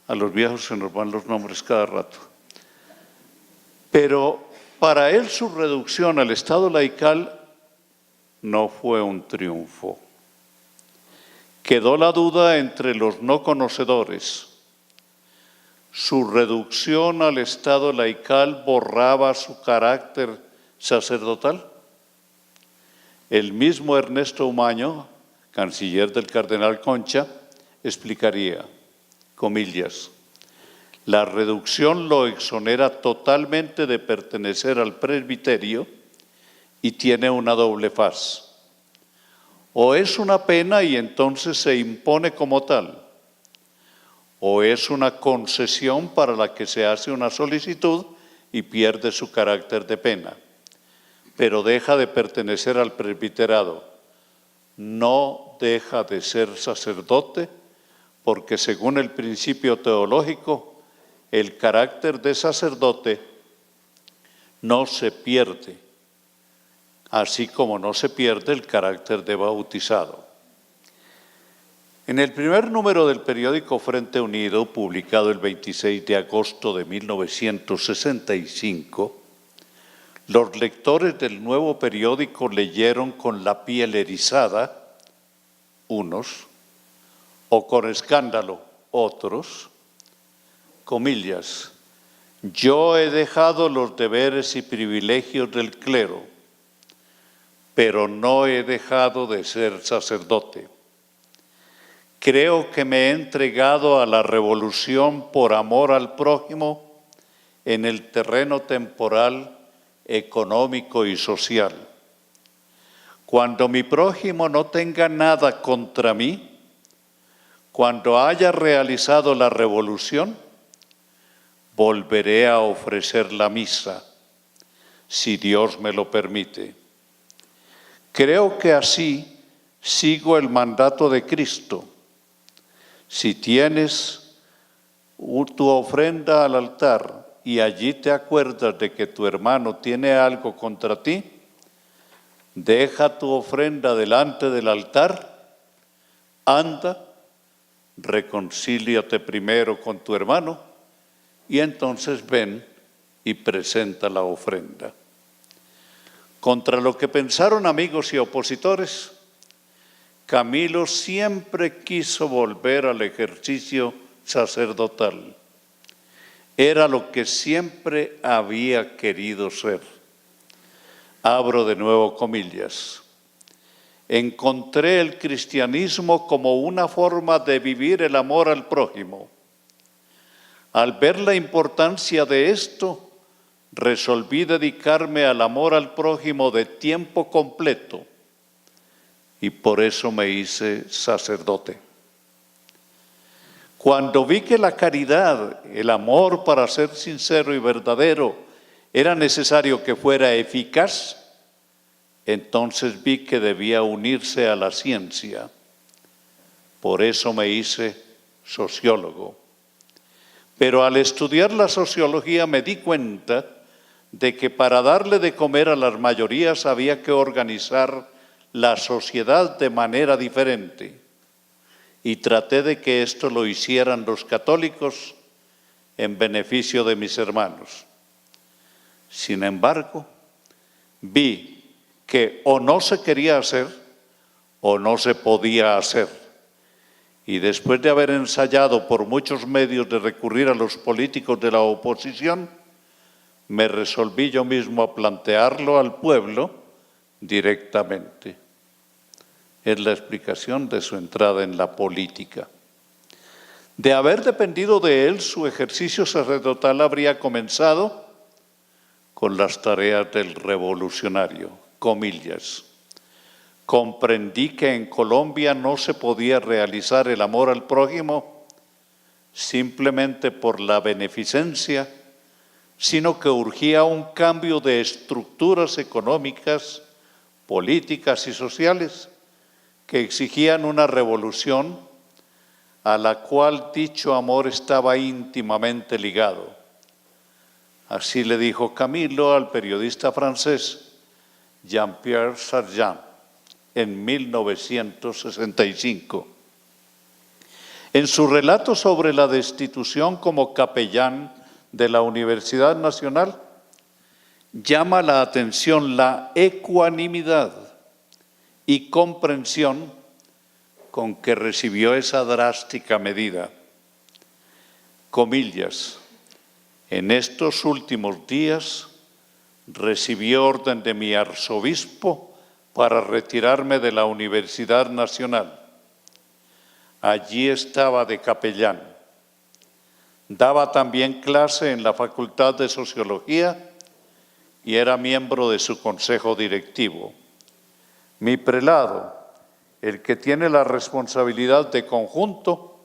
A los viejos se nos van los nombres cada rato. Pero para él su reducción al Estado laical no fue un triunfo. Quedó la duda entre los no conocedores. Su reducción al Estado laical borraba su carácter sacerdotal. El mismo Ernesto Umaño, canciller del cardenal Concha, explicaría, comillas, la reducción lo exonera totalmente de pertenecer al presbiterio y tiene una doble faz. O es una pena y entonces se impone como tal, o es una concesión para la que se hace una solicitud y pierde su carácter de pena, pero deja de pertenecer al presbiterado. No deja de ser sacerdote porque según el principio teológico, el carácter de sacerdote no se pierde, así como no se pierde el carácter de bautizado. En el primer número del periódico Frente Unido, publicado el 26 de agosto de 1965, los lectores del nuevo periódico leyeron con la piel erizada, unos, o con escándalo, otros, comillas, yo he dejado los deberes y privilegios del clero, pero no he dejado de ser sacerdote. Creo que me he entregado a la revolución por amor al prójimo en el terreno temporal, económico y social. Cuando mi prójimo no tenga nada contra mí, cuando haya realizado la revolución, volveré a ofrecer la misa, si Dios me lo permite. Creo que así sigo el mandato de Cristo. Si tienes tu ofrenda al altar y allí te acuerdas de que tu hermano tiene algo contra ti, deja tu ofrenda delante del altar, anda, reconcíliate primero con tu hermano y entonces ven y presenta la ofrenda. Contra lo que pensaron amigos y opositores, Camilo siempre quiso volver al ejercicio sacerdotal. Era lo que siempre había querido ser. Abro de nuevo comillas. Encontré el cristianismo como una forma de vivir el amor al prójimo. Al ver la importancia de esto, resolví dedicarme al amor al prójimo de tiempo completo y por eso me hice sacerdote. Cuando vi que la caridad, el amor para ser sincero y verdadero, era necesario que fuera eficaz, entonces vi que debía unirse a la ciencia. Por eso me hice sociólogo. Pero al estudiar la sociología me di cuenta de que para darle de comer a las mayorías había que organizar la sociedad de manera diferente. Y traté de que esto lo hicieran los católicos en beneficio de mis hermanos. Sin embargo, vi que o no se quería hacer o no se podía hacer. Y después de haber ensayado por muchos medios de recurrir a los políticos de la oposición, me resolví yo mismo a plantearlo al pueblo directamente. Es la explicación de su entrada en la política. De haber dependido de él, su ejercicio sacerdotal habría comenzado con las tareas del revolucionario, comillas. Comprendí que en Colombia no se podía realizar el amor al prójimo simplemente por la beneficencia, sino que urgía un cambio de estructuras económicas, políticas y sociales que exigían una revolución a la cual dicho amor estaba íntimamente ligado. Así le dijo Camilo al periodista francés Jean-Pierre Sargent en 1965. En su relato sobre la destitución como capellán de la Universidad Nacional, llama la atención la ecuanimidad y comprensión con que recibió esa drástica medida. Comillas, en estos últimos días recibí orden de mi arzobispo para retirarme de la Universidad Nacional. Allí estaba de capellán. Daba también clase en la Facultad de Sociología y era miembro de su consejo directivo. Mi prelado, el que tiene la responsabilidad de conjunto,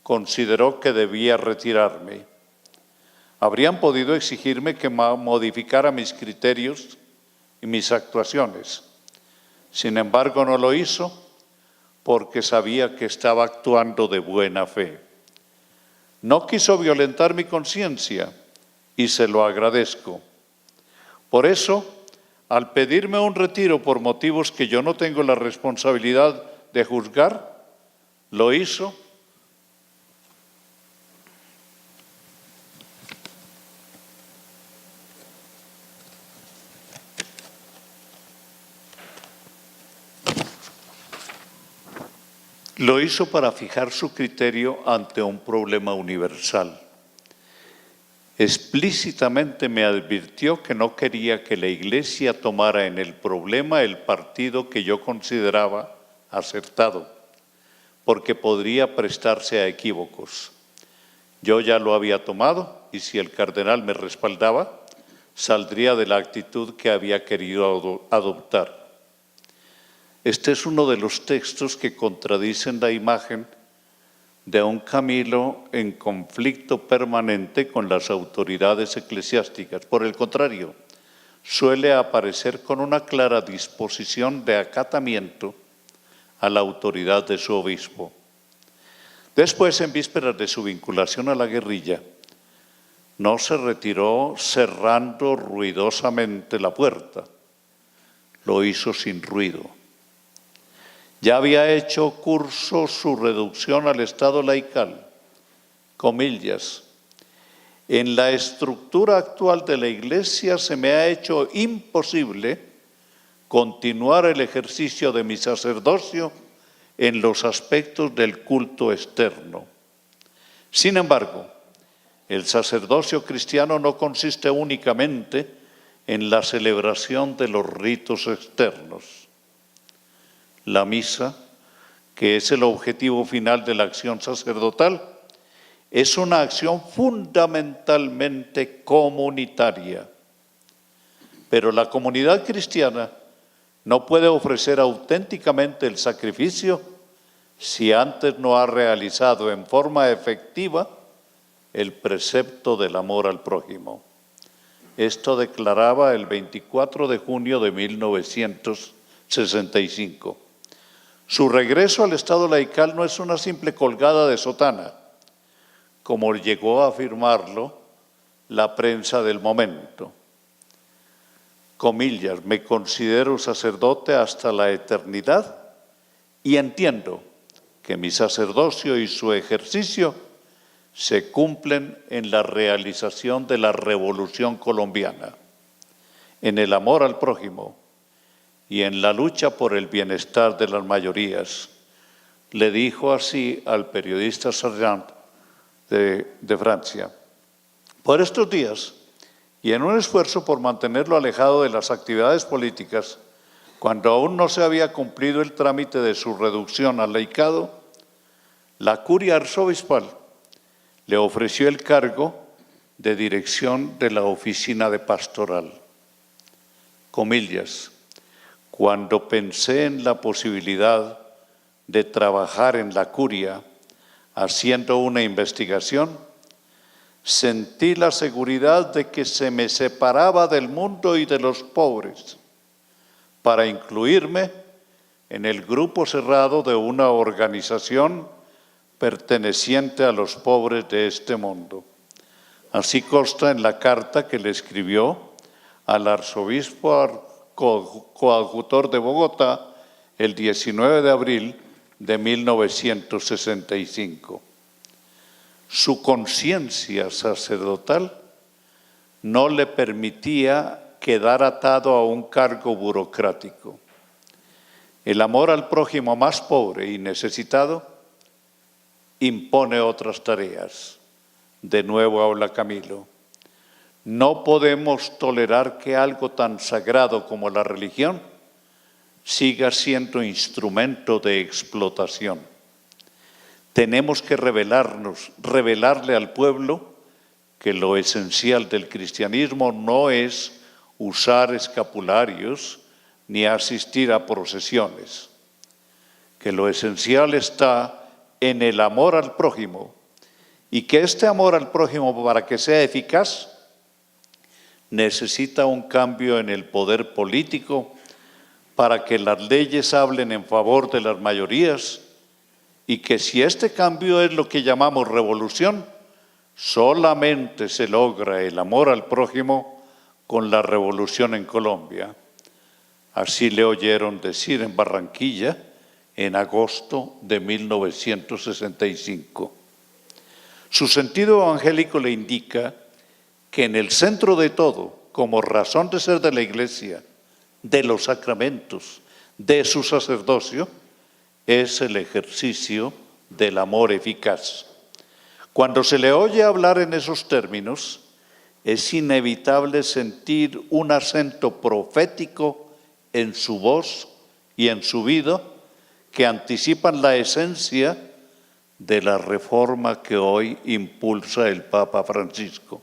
consideró que debía retirarme. Habrían podido exigirme que modificara mis criterios y mis actuaciones. Sin embargo, no lo hizo porque sabía que estaba actuando de buena fe. No quiso violentar mi conciencia y se lo agradezco. Por eso, al pedirme un retiro por motivos que yo no tengo la responsabilidad de juzgar, lo hizo. Lo hizo para fijar su criterio ante un problema universal. Explícitamente me advirtió que no quería que la Iglesia tomara en el problema el partido que yo consideraba acertado, porque podría prestarse a equívocos. Yo ya lo había tomado y si el cardenal me respaldaba, saldría de la actitud que había querido adoptar. Este es uno de los textos que contradicen la imagen de un Camilo en conflicto permanente con las autoridades eclesiásticas. Por el contrario, suele aparecer con una clara disposición de acatamiento a la autoridad de su obispo. Después, en vísperas de su vinculación a la guerrilla, no se retiró cerrando ruidosamente la puerta, lo hizo sin ruido. Ya había hecho curso su reducción al estado laical, comillas. En la estructura actual de la Iglesia se me ha hecho imposible continuar el ejercicio de mi sacerdocio en los aspectos del culto externo. Sin embargo, el sacerdocio cristiano no consiste únicamente en la celebración de los ritos externos. La misa, que es el objetivo final de la acción sacerdotal, es una acción fundamentalmente comunitaria. Pero la comunidad cristiana no puede ofrecer auténticamente el sacrificio si antes no ha realizado en forma efectiva el precepto del amor al prójimo. Esto declaraba el 24 de junio de 1965. Su regreso al estado laical no es una simple colgada de sotana, como llegó a afirmarlo la prensa del momento. Comillas, me considero sacerdote hasta la eternidad y entiendo que mi sacerdocio y su ejercicio se cumplen en la realización de la Revolución Colombiana, en el amor al prójimo y en la lucha por el bienestar de las mayorías. Le dijo así al periodista Sargent de Francia. Por estos días, y en un esfuerzo por mantenerlo alejado de las actividades políticas, cuando aún no se había cumplido el trámite de su reducción al laicado, la curia arzobispal le ofreció el cargo de dirección de la oficina de pastoral. Comillas, cuando pensé en la posibilidad de trabajar en la curia haciendo una investigación, sentí la seguridad de que se me separaba del mundo y de los pobres para incluirme en el grupo cerrado de una organización perteneciente a los pobres de este mundo. Así consta en la carta que le escribió al arzobispo coadjutor de Bogotá el 19 de abril de 1965. su conciencia sacerdotal no le permitía quedar atado a un cargo burocrático. El amor al prójimo más pobre y necesitado impone otras tareas. De nuevo habla Camilo. No podemos tolerar que algo tan sagrado como la religión siga siendo instrumento de explotación. Tenemos que revelarle al pueblo que lo esencial del cristianismo no es usar escapularios ni asistir a procesiones, que lo esencial está en el amor al prójimo y que este amor al prójimo, para que sea eficaz, necesita un cambio en el poder político para que las leyes hablen en favor de las mayorías y que si este cambio es lo que llamamos revolución, solamente se logra el amor al prójimo con la revolución en Colombia. Así le oyeron decir en Barranquilla en agosto de 1965. Su sentido evangélico le indica que en el centro de todo, como razón de ser de la Iglesia, de los sacramentos, de su sacerdocio, es el ejercicio del amor eficaz. Cuando se le oye hablar en esos términos, es inevitable sentir un acento profético en su voz y en su vida que anticipan la esencia de la reforma que hoy impulsa el Papa Francisco.